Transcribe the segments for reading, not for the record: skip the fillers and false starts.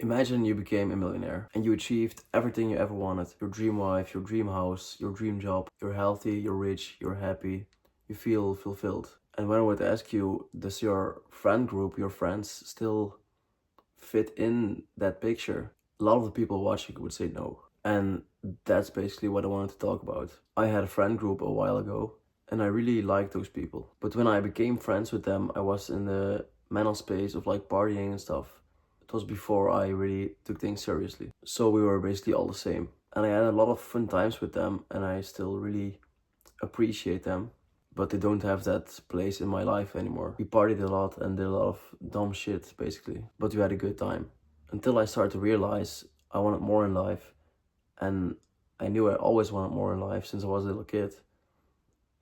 Imagine you became a millionaire and you achieved everything you ever wanted. Your dream wife, your dream house, your dream job. You're healthy, you're rich, you're happy, you feel fulfilled. And when I would ask you, does your friend group, your friends, still fit in that picture? A lot of the people watching would say no. And that's basically what I wanted to talk about. I had a friend group a while ago and I really liked those people. But when I became friends with them, I was in the mental space of like partying and stuff. It was before I really took things seriously. So we were basically all the same. And I had a lot of fun times with them and I still really appreciate them. But they don't have that place in my life anymore. We partied a lot and did a lot of dumb shit basically. But we had a good time. Until I started to realize I wanted more in life. And I knew I always wanted more in life since I was a little kid.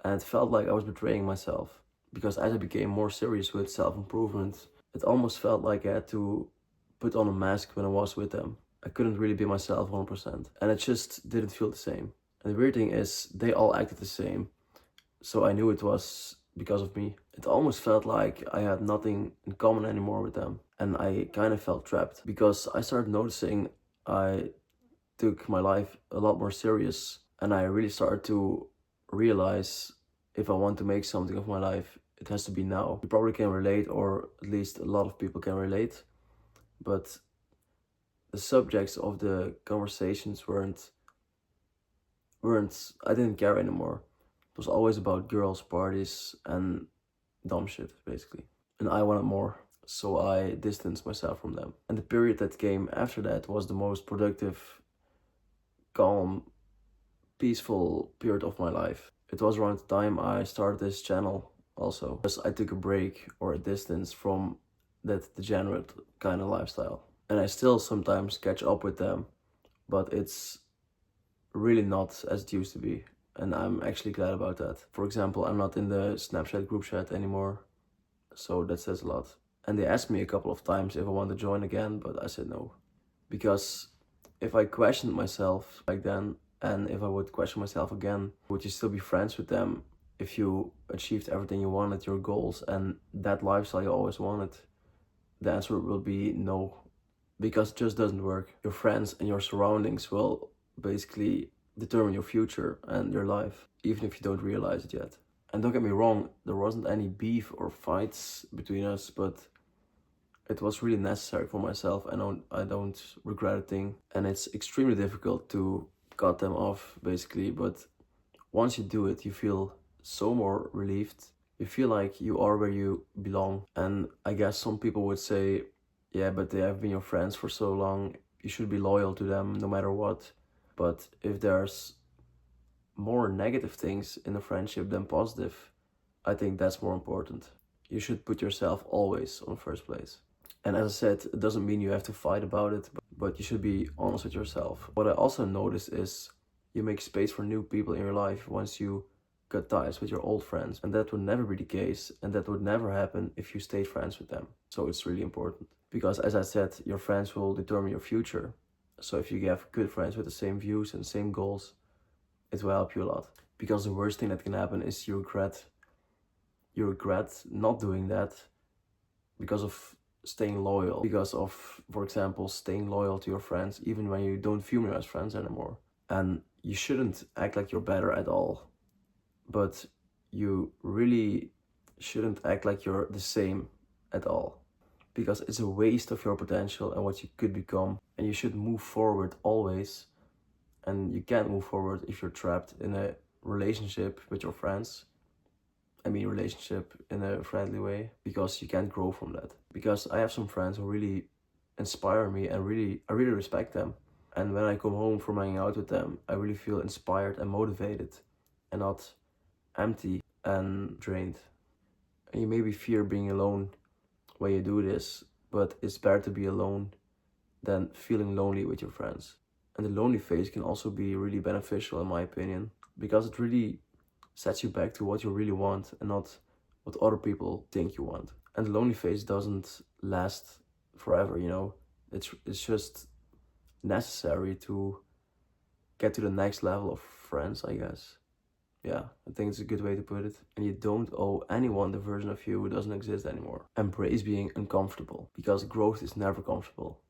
And it felt like I was betraying myself. Because as I became more serious with self-improvement, it almost felt like I had to put on a mask when I was with them. I couldn't really be myself 100%. And it just didn't feel the same. And the weird thing is, they all acted the same. So I knew it was because of me. It almost felt like I had nothing in common anymore with them. And I kind of felt trapped. Because I started noticing I took my life a lot more serious. And I really started to realize if I want to make something of my life, it has to be now. You probably can relate, or at least a lot of people can relate. But the subjects of the conversations weren't I didn't care anymore. It was always about girls, parties, and dumb shit, basically. And I wanted more, so I distanced myself from them. And the period that came after that was the most productive, calm, peaceful period of my life. It was around the time I started this channel also, because I took a break or a distance from that degenerate kind of lifestyle. And I still sometimes catch up with them, but it's really not as it used to be. And I'm actually glad about that. For example, I'm not in the Snapchat group chat anymore, so that says a lot. And they asked me a couple of times if I want to join again, but I said no. Because if I questioned myself back then, and if I would question myself again, would you still be friends with them if you achieved everything you wanted, your goals, and that lifestyle you always wanted? The answer will be no. Because it just doesn't work. Your friends and your surroundings will basically determine your future and your life, even if you don't realize it yet. And don't get me wrong, there wasn't any beef or fights between us, but it was really necessary for myself, and I don't regret a thing. And it's extremely difficult to cut them off, basically, but once you do it, you feel so more relieved. You feel like you are where you belong. And I guess some people would say, yeah, but they have been your friends for so long, you should be loyal to them no matter what. But if there's more negative things in a friendship than positive, I think that's more important. You should put yourself always on the first place. And as I said, it doesn't mean you have to fight about it, but you should be honest with yourself. What I also noticed is you make space for new people in your life once you cut ties with your old friends. And that would never be the case, and that would never happen if you stayed friends with them. So it's really important. Because as I said, your friends will determine your future. So if you have good friends with the same views and same goals, it will help you a lot. Because the worst thing that can happen is you regret not doing that because of staying loyal. Because of, for example, staying loyal to your friends even when you don't feel them as friends anymore. And you shouldn't act like you're better at all. But you really shouldn't act like you're the same at all. Because it's a waste of your potential and what you could become. And you should move forward always. And you can't move forward if you're trapped in a relationship with your friends. I mean relationship in a friendly way, because you can't grow from that. Because I have some friends who really inspire me, and I really respect them. And when I come home from hanging out with them, I really feel inspired and motivated and not empty and drained. And you maybe fear being alone when you do this, but it's better to be alone than feeling lonely with your friends. And the lonely phase can also be really beneficial in my opinion, because it really sets you back to what you really want and not what other people think you want. And the lonely phase doesn't last forever, you know. It's just necessary to get to the next level of friends, I guess. Yeah, I think it's a good way to put it. And you don't owe anyone the version of you who doesn't exist anymore. Embrace being uncomfortable, because growth is never comfortable.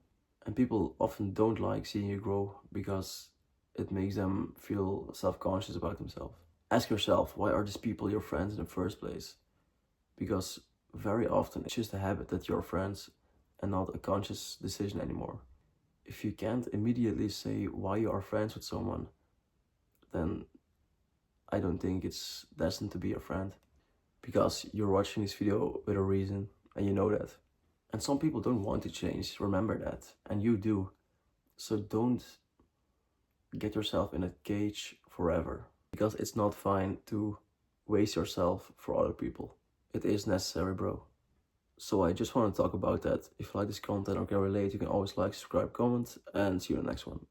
And people often don't like seeing you grow because it makes them feel self-conscious about themselves. Ask yourself, why are these people your friends in the first place? Because very often it's just a habit that you're friends and not a conscious decision anymore. If you can't immediately say why you are friends with someone, then I don't think it's destined to be a friend. Because you're watching this video with a reason, and you know that. And some people don't want to change, remember that, and you do. So don't get yourself in a cage forever, because it's not fine to waste yourself for other people. It is necessary, bro. So I just want to talk about that. If you like this content or can relate, you can always like, subscribe, comment, and see you in the next one.